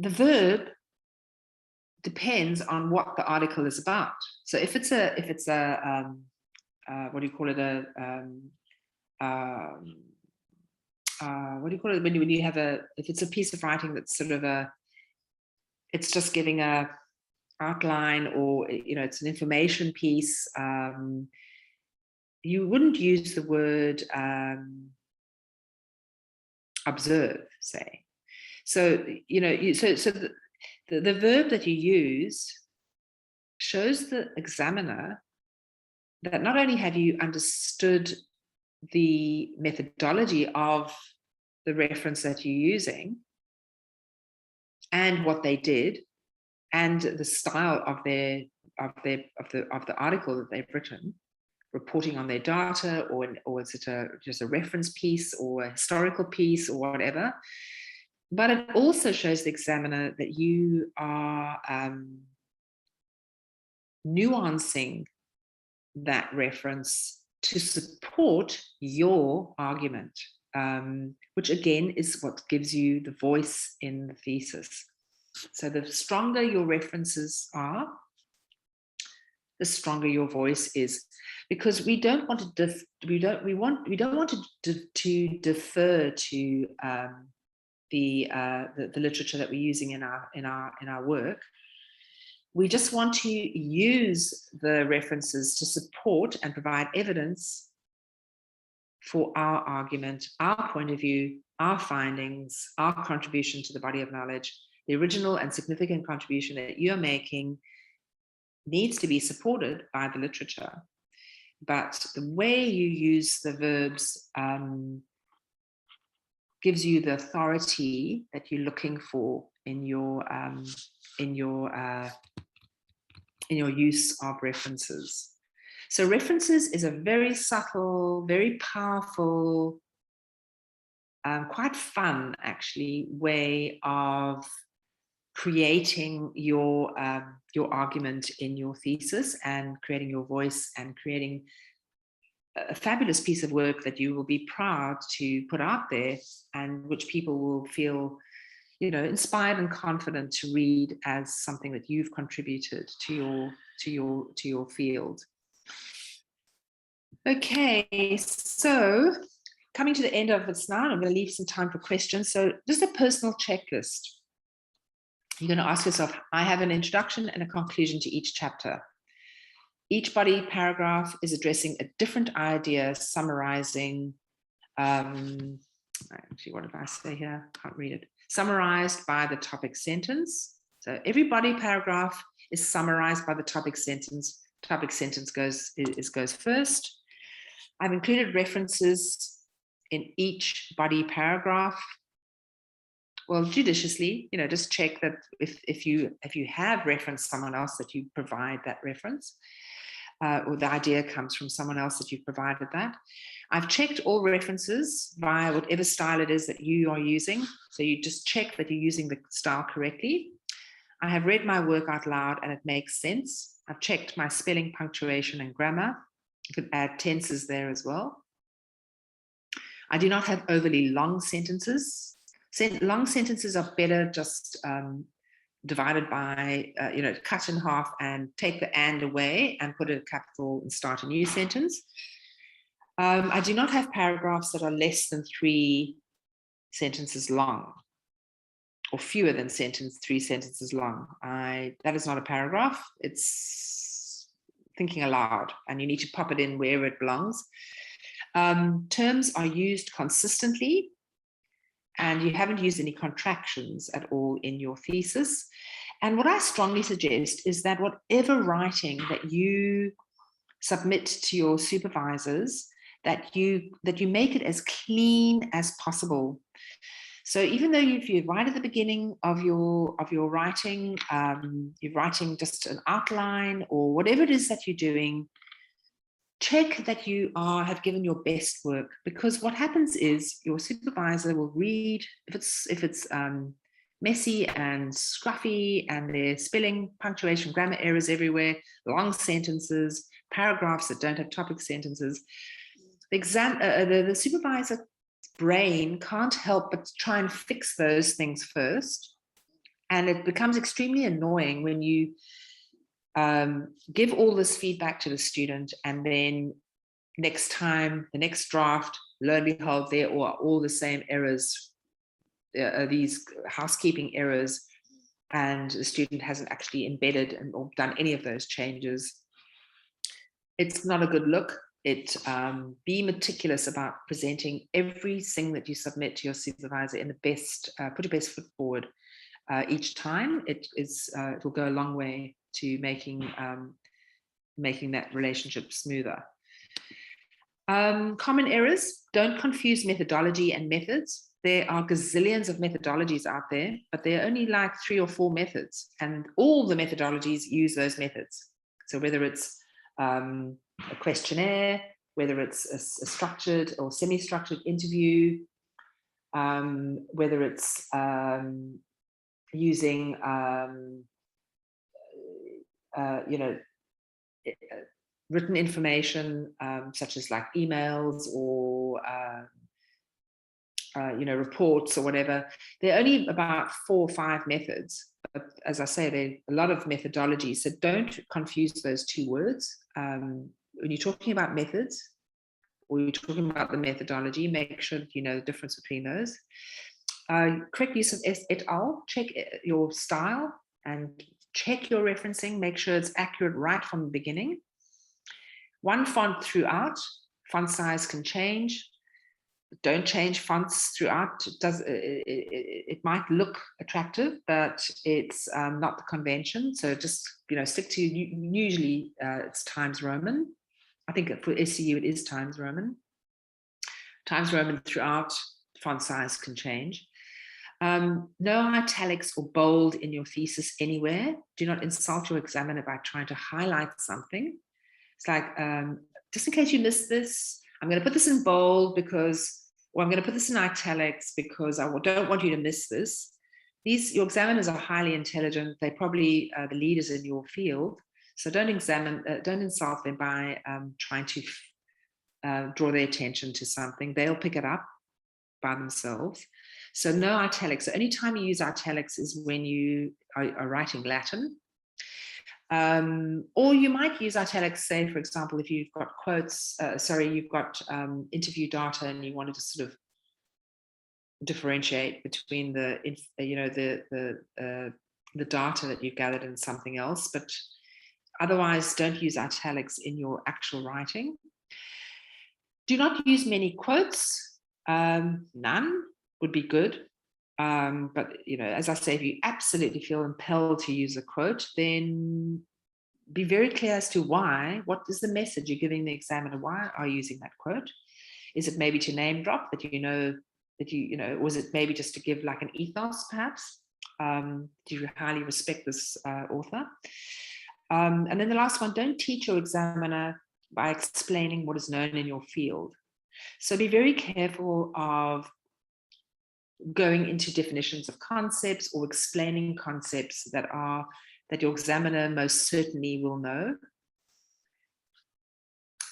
verb depends on what the article is about. So if it's a what do you call it, what do you call it when you have if it's a piece of writing that's sort of it's just giving a outline, or it's an information piece, you wouldn't use the word observe, say. So the verb that you use shows the examiner that not only have you understood the methodology of the reference that you're using and what they did and the style of the article that they've written, reporting on their data, or is it just a reference piece or a historical piece or whatever. But it also shows the examiner that you are nuancing that reference to support your argument, which again is what gives you the voice in the thesis. So the stronger your references are, the stronger your voice is, because we don't want to we don't want to defer to the literature that we're using in our work. We just want to use the references to support and provide evidence for our argument, our point of view, our findings, our contribution to the body of knowledge. The original and significant contribution that you're making needs to be supported by the literature. But the way you use the verbs gives you the authority that you're looking for in your use of references. So references is a very subtle, very powerful, quite fun actually way of creating your argument in your thesis and creating your voice and creating a fabulous piece of work that you will be proud to put out there, and which people will feel, inspired and confident to read as something that you've contributed to your field. Okay, so coming to the end of this now, I'm going to leave some time for questions. So just a personal checklist. you're going to ask yourself, I have an introduction and a conclusion to each chapter. Each body paragraph is addressing a different idea, summarizing, actually, what did I say here? Can't read it. Summarized by the topic sentence. So every body paragraph is summarized by the topic sentence. Topic sentence goes first. I've included references in each body paragraph. Well, judiciously, just check that if you have referenced someone else, that you provide that reference. Or the idea comes from someone else that you've provided that. I've checked all references via whatever style it is that you are using. So you just check that you're using the style correctly. I have read my work out loud and it makes sense. I've checked my spelling, punctuation, and grammar. You could add tenses there as well. I do not have overly long sentences. Long sentences are better just divided by, cut in half and take the and away and put a capital and start a new sentence. I do not have paragraphs that are less than 3 sentences long or fewer than 3 sentences long. That is not a paragraph. It's thinking aloud, and you need to pop it in wherever it belongs. Terms are used consistently, and you haven't used any contractions at all in your thesis. And what I strongly suggest is that whatever writing that you submit to your supervisors, that you make it as clean as possible. So even though if you're right at the beginning of your writing, you're writing just an outline or whatever it is that you're doing, check that you have given your best work, because what happens is your supervisor will read, if it's messy and scruffy and there's spelling, punctuation, grammar errors everywhere, long sentences, paragraphs that don't have topic sentences, the supervisor's brain can't help but try and fix those things first. And it becomes extremely annoying when you give all this feedback to the student, and then next time, the next draft, lo and behold, there are all the same errors, these housekeeping errors, and the student hasn't actually embedded or done any of those changes. It's not a good look. Be meticulous about presenting everything that you submit to your supervisor in the best, put your best foot forward each time. It will go a long way to making that relationship smoother. Common errors: don't confuse methodology and methods. There are gazillions of methodologies out there, but there are only like 3 or 4 methods, and all the methodologies use those methods. So whether it's a questionnaire, whether it's a structured or semi-structured interview, whether it's using written information, such as like emails or reports or whatever. There are only about 4 or 5 methods, but as I say, there are a lot of methodologies, so don't confuse those 2 words. When you're talking about methods or you're talking about the methodology, make sure that you know the difference between those. Correct use of et al. Check your style and check your referencing, make sure it's accurate right from the beginning. One font throughout. Font size can change. Don't change fonts throughout. It might look attractive, but it's not the convention. So just stick to, usually it's Times Roman. I think for SCU it is Times Roman. Times Roman throughout. Font size can change. No italics or bold in your thesis anywhere. Do not insult your examiner by trying to highlight something. It's like, just in case you missed this, I'm going to put this in bold because, or I'm going to put this in italics because I don't want you to miss this. Your examiners are highly intelligent. They probably the leaders in your field. So don't insult them by trying to draw their attention to something. They'll pick it up by themselves. So no italics. So anytime you use italics is when you are writing Latin. Or you might use italics, say, for example, if you've got quotes, you've got interview data and you wanted to sort of differentiate between the the data that you've gathered in something else, but otherwise don't use italics in your actual writing. Do not use many quotes. None would be good. But, you know, as I say, if you absolutely feel impelled to use a quote, then be very clear as to why. What is the message you're giving the examiner? Why are you using that quote? Is it maybe to name drop that you know, was it maybe just to give like an ethos, perhaps? Do you highly respect this author? And then the last one, don't teach your examiner by explaining what is known in your field. So be very careful of going into definitions of concepts or explaining concepts that your examiner most certainly will know.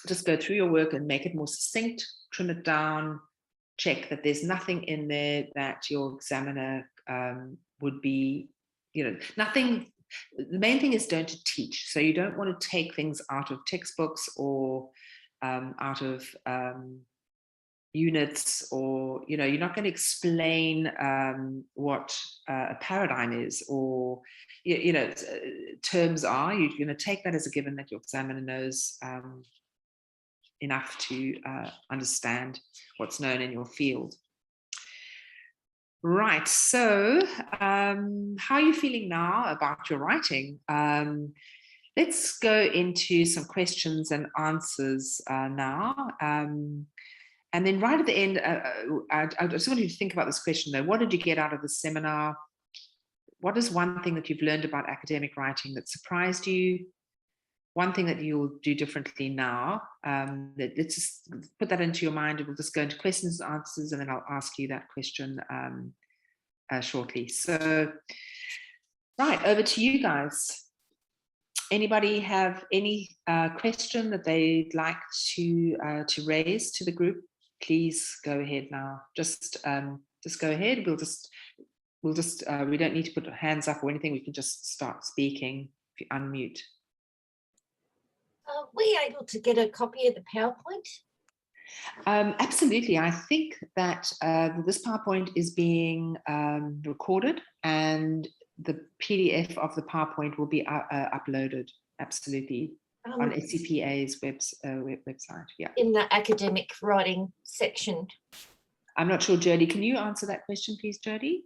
Just go through your work and make it more succinct, trim it down, check that there's nothing in there that your examiner would be, nothing. The main thing is don't teach. So you don't want to take things out of textbooks or out of units, or, you're not going to explain what a paradigm is, or, terms are. You're going to take that as a given that your examiner knows enough to understand what's known in your field. Right, so how are you feeling now about your writing? Let's go into some questions and answers now. And then right at the end, I just want you to think about this question though. What did you get out of the seminar? What is one thing that you've learned about academic writing that surprised you? One thing that you'll do differently now? Let's just put that into your mind. We'll just go into questions and answers, and then I'll ask you that question shortly. So, right, over to you guys. Anybody have any question that they'd like to raise to the group? Please go ahead now. Just go ahead. We don't need to put hands up or anything. We can just start speaking if you unmute. Are we able to get a copy of the PowerPoint? Absolutely. I think that this PowerPoint is being recorded, and the PDF of the PowerPoint will be uploaded. Absolutely. On SCPA's website. Yeah. In the academic writing section. I'm not sure, Jody. Can you answer that question, please, Jody?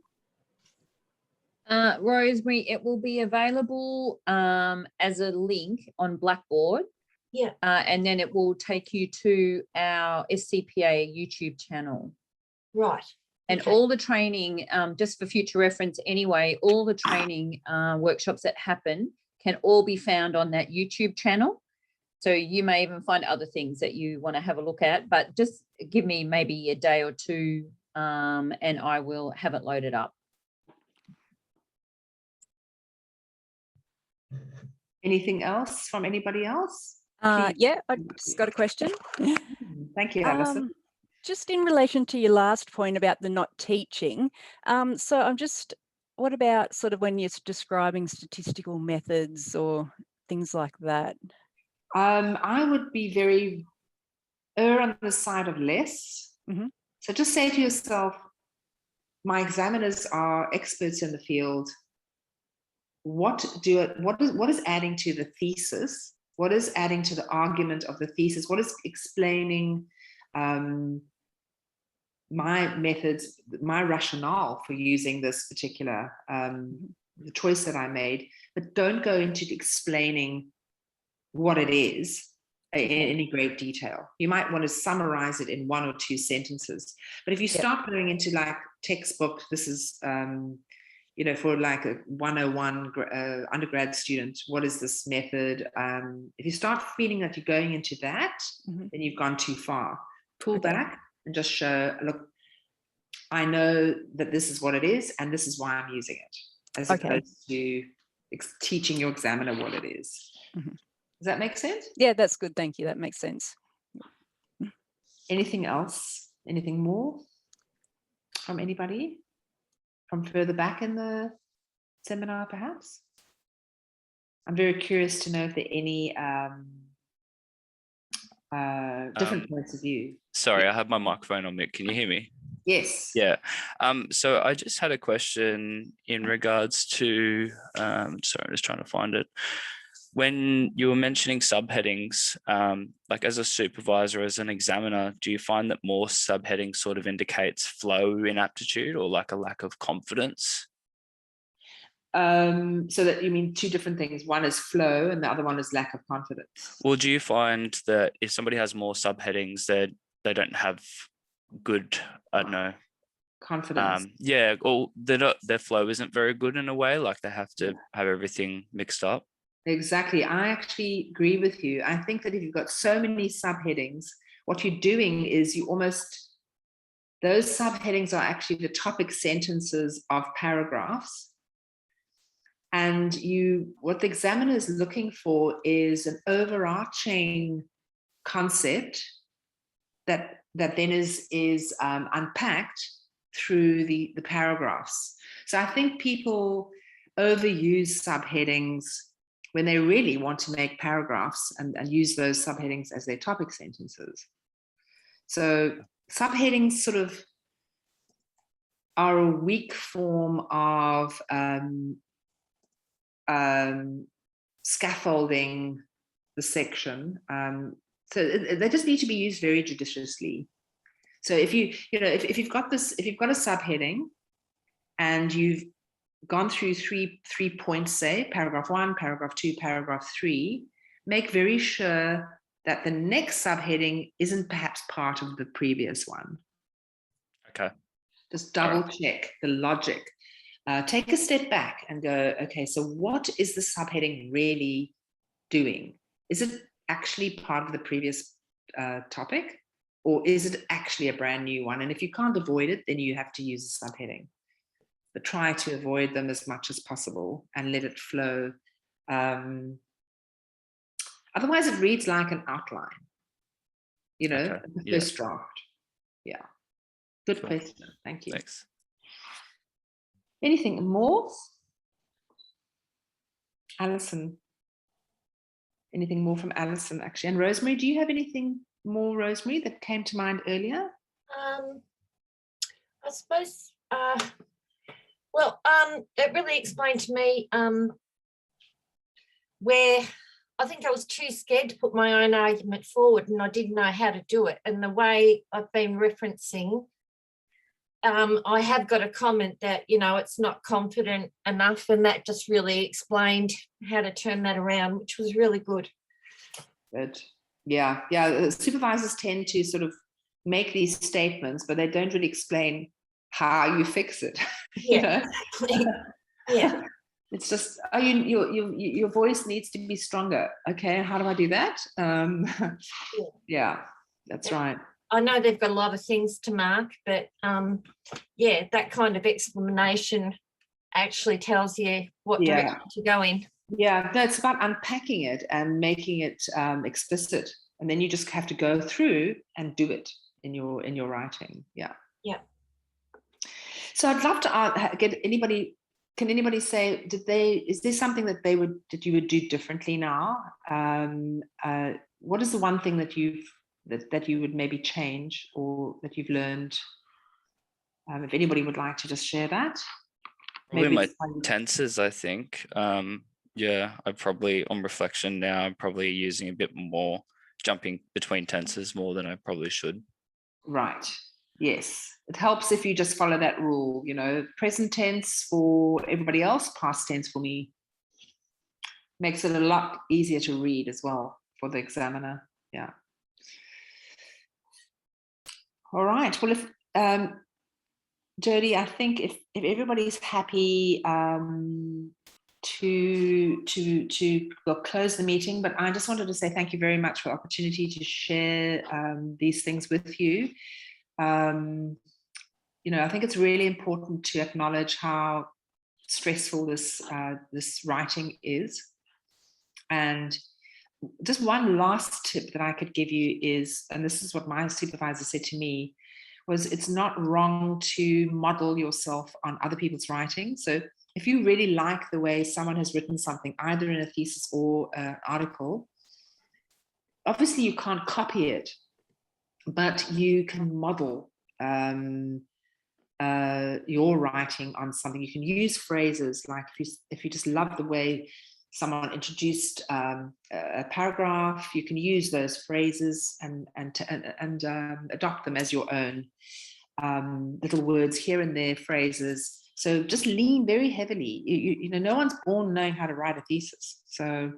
Rose, it will be available as a link on Blackboard. Yeah. And then it will take you to our SCPA YouTube channel. Right. And okay. all the training, just for future reference anyway, all the training workshops that happen can all be found on that YouTube channel. So you may even find other things that you want to have a look at, but just give me maybe a day or two and I will have it loaded up. Anything else from anybody else? Yeah, I just got a question. Thank you, Alison. Just in relation to your last point about the not teaching, so I'm just, what about sort of when you're describing statistical methods or things like that? I would be very on the side of less. Mm-hmm. So just say to yourself, my examiners are experts in the field. What is adding to the thesis? What is adding to the argument of the thesis? What is explaining my methods, my rationale for using this particular the choice that I made? But don't go into explaining what it is in any great detail. You might want to summarize it in 1 or 2 sentences. But if you start going into like textbook, this is for like a 101 undergrad student, what is this method? If you start feeling that you're going into that, then you've gone too far. Pull back and just show, look, I know that this is what it is, and this is why I'm using it, as opposed to teaching your examiner what it is. Does that make sense? Yeah, that's good. Thank you. That makes sense. Anything else? Anything more from anybody? From further back in the seminar, perhaps? I'm very curious to know if there are any different points of view. Sorry, I have my microphone on mute. Can you hear me? Yes. Yeah. So I just had a question in regards to, sorry, I'm just trying to find it. When you were mentioning subheadings, like as a supervisor, as an examiner, do you find that more subheadings sort of indicates flow in aptitude or like a lack of confidence? So that you mean two different things. One is flow and the other one is lack of confidence. Well, do you find that if somebody has more subheadings, they don't have good, I don't know, Confidence. yeah, or their flow isn't very good in a way, like they have to have everything mixed up? Exactly. I actually agree with you. I think that if you've got so many subheadings, what you're doing is those subheadings are actually the topic sentences of paragraphs. And what the examiner is looking for is an overarching concept that then is unpacked through the paragraphs. So I think people overuse subheadings when they really want to make paragraphs and use those subheadings as their topic sentences. So subheadings sort of are a weak form of scaffolding the section. So they just need to be used very judiciously. So if you've got a subheading and you've gone through three points, say paragraph 1, paragraph 2, paragraph 3, make very sure that the next subheading isn't perhaps part of the previous one. Okay. Just double check the logic. Take a step back and go, okay, so what is the subheading really doing? Is it actually part of the previous topic, or is it actually a brand new one? And if you can't avoid it, then you have to use a subheading. But try to avoid them as much as possible and let it flow. Otherwise, it reads like an outline, Okay. the first draft. Yeah. Good Cool. question. Thank you. Thanks. Anything more? Alison. Anything more from Alison, actually? And Rosemary, do you have anything more, Rosemary, that came to mind earlier? I suppose, it really explained to me where I think I was too scared to put my own argument forward and I didn't know how to do it. And the way I've been referencing, I have got a comment that, it's not confident enough, and that just really explained how to turn that around, which was really good. Good. Yeah. Supervisors tend to sort of make these statements, but they don't really explain how you fix it. Yeah, exactly. Yeah. It's just, your voice needs to be stronger. Okay, how do I do that? Yeah, that's right. I know they've got a lot of things to mark, but that kind of explanation actually tells you what direction to go in. Yeah, no, it's about unpacking it and making it explicit, and then you just have to go through and do it in your writing. Yeah. Yeah. So I'd love to get anybody. Can anybody say, is there something that you would do differently now? What is the one thing that you would maybe change or that you've learned? If anybody would like to just share that. Probably my tenses, I think. I probably, on reflection now, I'm probably using a bit more, jumping between tenses more than I probably should. Right. Yes. It helps if you just follow that rule, present tense for everybody else, past tense for me. Makes it a lot easier to read as well for the examiner. Yeah. All right. Well, if Jody, I think if everybody's happy we'll close the meeting, but I just wanted to say thank you very much for the opportunity to share these things with you. I think it's really important to acknowledge how stressful this writing is. And just one last tip that I could give you is, and this is what my supervisor said to me, was it's not wrong to model yourself on other people's writing. So if you really like the way someone has written something, either in a thesis or an article, obviously you can't copy it, but you can model your writing on something. You can use phrases like if you just love the way someone introduced a paragraph, you can use those phrases and adopt them as your own. Little words here and there, phrases. So just lean very heavily. You know, no one's born knowing how to write a thesis. So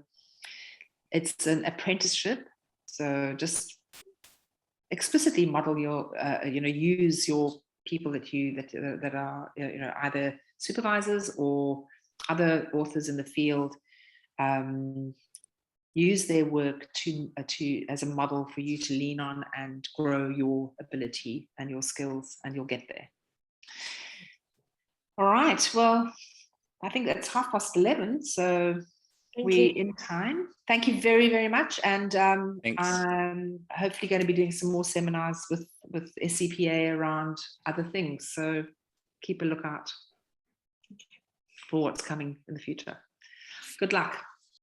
it's an apprenticeship. So just explicitly model your, you know, use your people that are, you know, either supervisors or other authors in the field. Use their work to as a model for you to lean on and grow your ability and your skills, and you'll get there. All right, well, I think that's 11:30, so we're in time. Thank you very, very much. And I'm hopefully going to be doing some more seminars with SCPA around other things. So keep a lookout for what's coming in the future. Good luck.